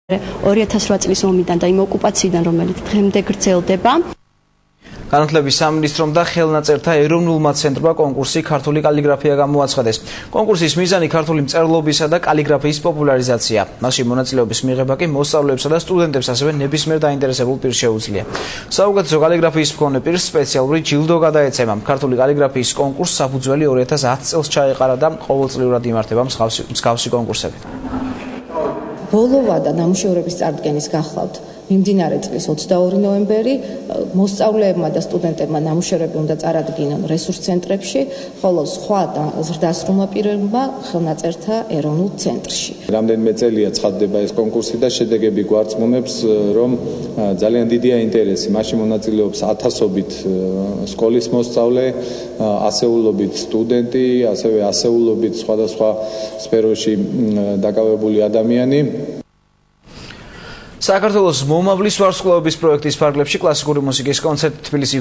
2008 წლის ომიდან და იმ ოკუპაციიდან, რომელიც დღემდე გრძელდება. განათლების სამინისტრომ და ხელნაწერთა ეროვნულმა ცენტრმა კონკურსი ქართული კალიგრაფია გამოაცხადეს. კონკურსის მიზანი ქართული მწერლობისა და კალიგრაფიის პოპულარიზაცია. მასში მონაწილეობის მიღება კი მოსწავლეებსა და სტუდენტებს, ასევე ნებისმიერ დაინტერესებულ პირს შეუძლია. საუკეთესო კალიგრაფიის მქონე პირს სპეციალური ჯილდო გადაეცემა. ქართული კალიგრაფიის კონკურსს საფუძველი 2010 წელს ჩაეყარა და ყოველწლიურად იმართება მსგავსი კონკურსები. ბოლოვა და ნამუშევრების წარდგენის გახლავთ მიმდინარე წლის 22 ნოემბერი მოსწავლეებმა და სტუდენტებმა ნამუშევრები უნდა წარადგინონ რესურს ცენტრებში, ხოლო სხვა ზრდასრულმა პირებმა ხელნაწერთა ეროვნულ ცენტრში. რამდენიმე წელია ცხადდება ეს კონკურსი და შედეგები გვარწმუნებს, რომ ძალიან დიდია ინტერესი. მასში მონაწილეობს ათასობით სკოლის მოსწავლე, ასეულობით სტუდენტი, ასევე ასეულობით სხვადასხვა სფეროში დაკავებული ადამიანი. საქართველოს მომავლის ვარსკვლავების პროექტის ფარგლებში კლასიკური მუსიკის კონცერტი თბილისში